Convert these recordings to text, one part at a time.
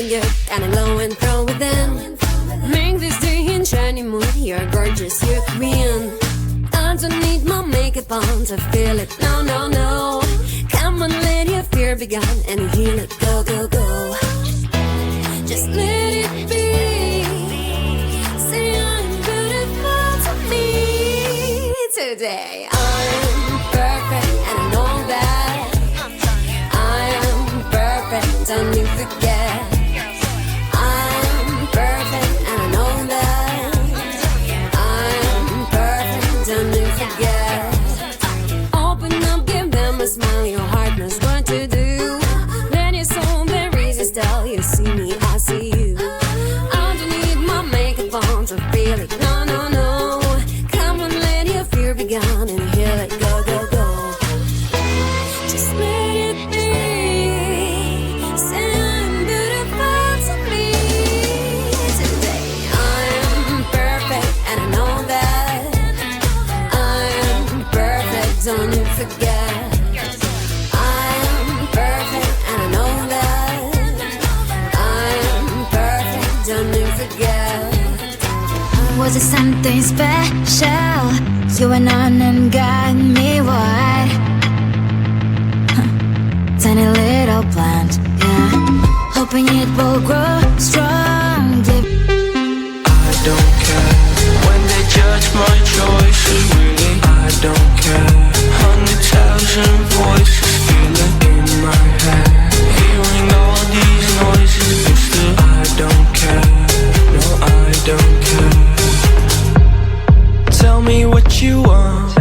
looking good and a glow and throw within. Make this day in shiny mood. You're gorgeous, you're queen. I don't need my makeup on to feel it. No, no, no. Come on, let your fear be gone and heal it. Go, go, go. Just let it be. Say I'm beautiful to me today. I'm perfect and I know that. I am perfect, don't you forget. I'm perfect and I know that. I'm perfect, don't you forget. Open up, give them a smile, your heart knows what to do. Let your soul there resist, tell you see me, I see you. I don't need my makeup on to feel it, no, no, no. Come on, let your fear be gone and heal it, go, go, go. Just let it be. Say I'm beautiful to me today. I'm perfect and I know that. I'm perfect, don't you forget. I'm perfect and I know that. I'm perfect, don't you forget. Was it something special? You went on and got me wide. Tiny little plant, yeah. Hoping it will grow strong, yeah. I don't care when they judge my choices, really. I don't care. 100,000 voices feeling in my head, hearing all these noises, but still I don't care. No, I don't care. Tell me what you want.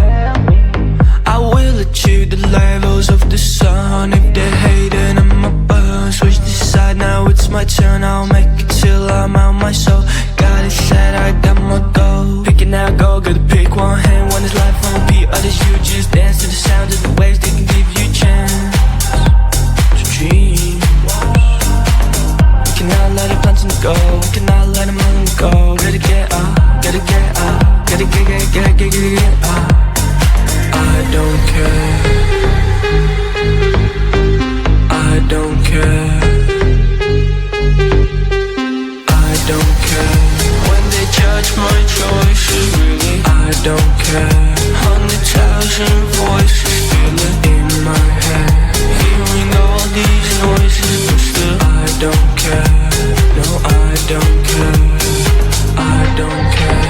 I will achieve the levels of the sun. If they're hating on my burn, switch the side, now it's my turn. I'll make it till I'm out my soul. Got it set, I got my goal. Picking out gold, gotta pick one hand. One is life on repeat, others you just dance to the sound of the waves. They can give you a chance to dream. We cannot let it plans go. We cannot let them go. Gotta get up, gotta get up, gotta get up. I don't care. I don't care. I don't care when they judge my choices, really. I don't care. 100,000 voices feeling in my head, hearing all these noises, but still I don't care. No, I don't care. I don't care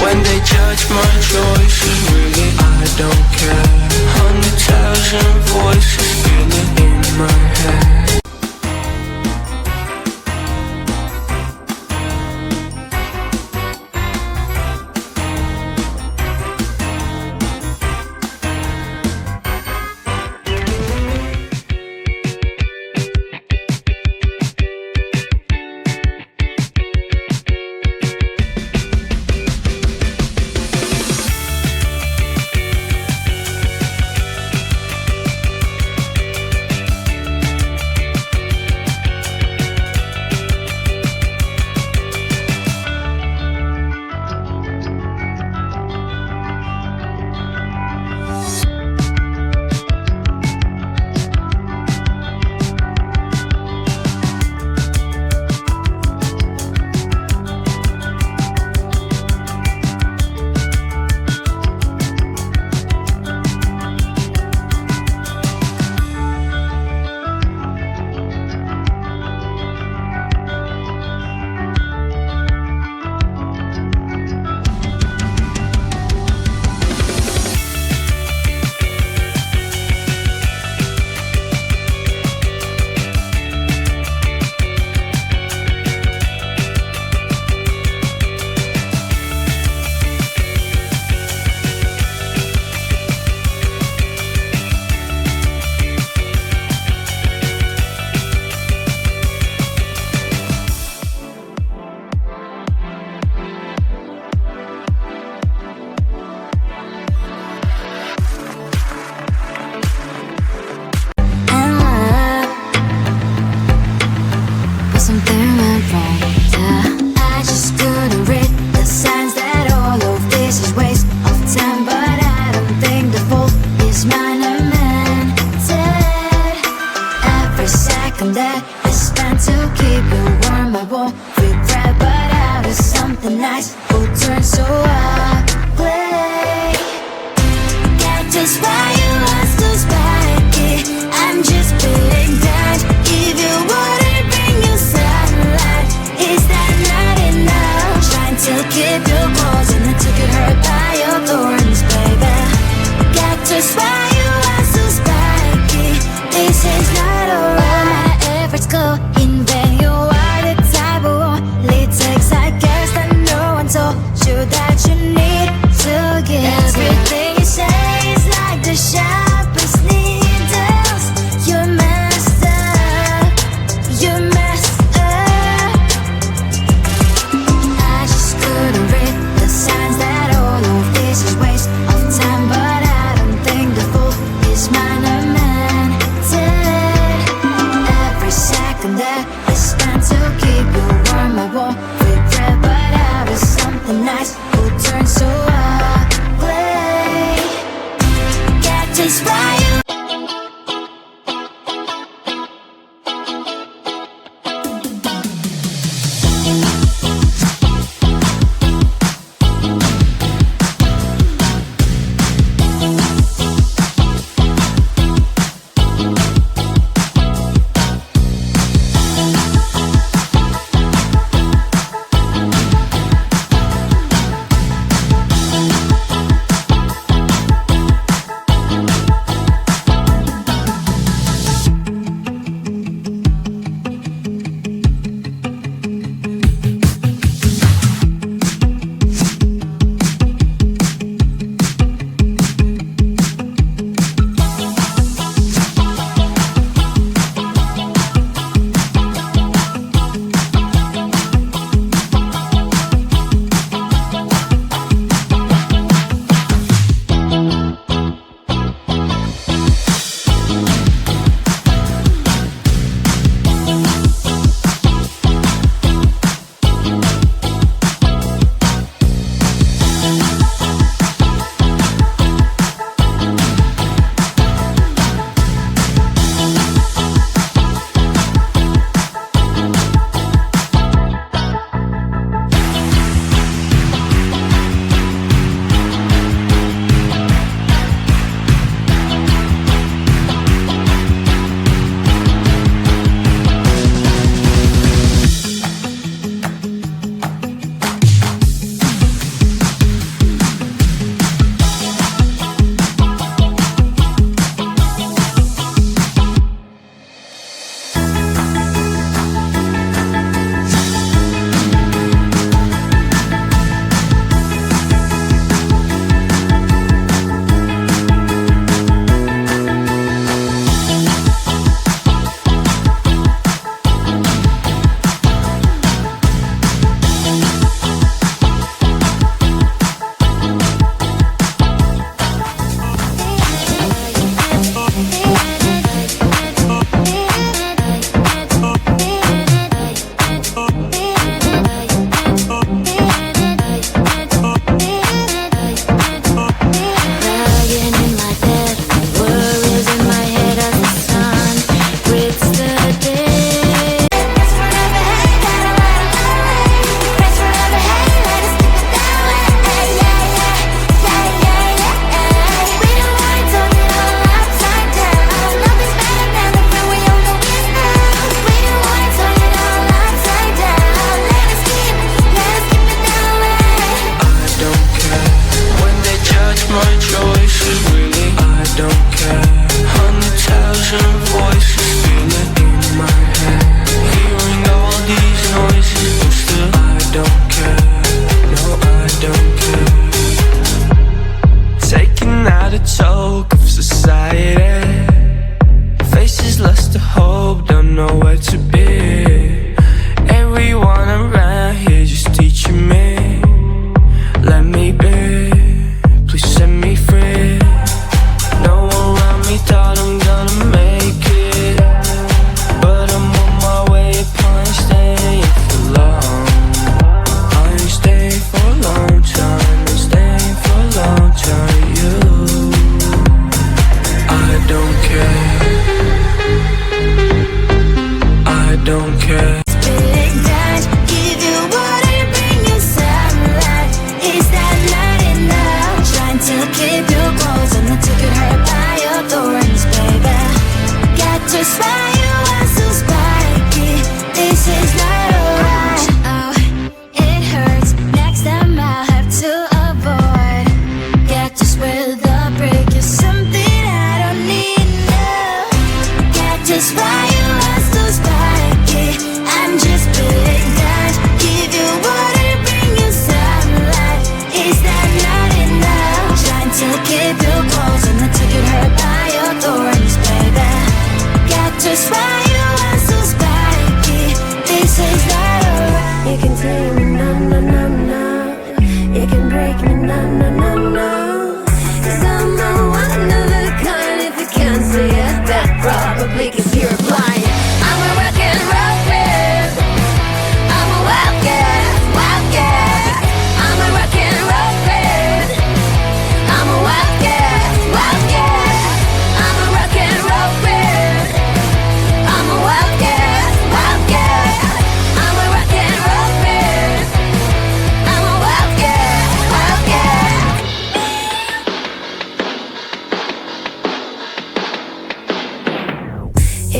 when they judge my choices, really. I don't care. 100,000 voices feeling in my head. that I spent to keep you warm. I won't regret, but out of something nice will turn so ugly. Cactus, why you are so spiky? I'm just being kind. Give you water, bring you sunlight. Is that not enough? Trying to keep you close and I took it hurt by your thorns, baby. Cactus, why you are so spiky? This is not alright. All my efforts go in vain. You are the type who only takes, I guess that no one told you that you need to give. Everything you say is like the sharpest needles. You're messed up. You're messed up. I just couldn't read the signs that all of this is waste of time, but I don't think the fool is mine or meant it. Every second that is spent to keep you warm, I won't regret, but out of something nice will turn so ugly. Cactus, why you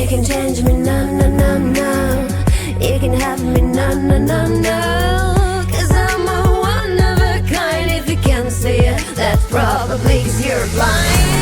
You can change me, no, no, no, no. You can have me, no, no, no, no. 'Cause I'm a one of a kind. If you can't see it, that's probably 'cause you're blind.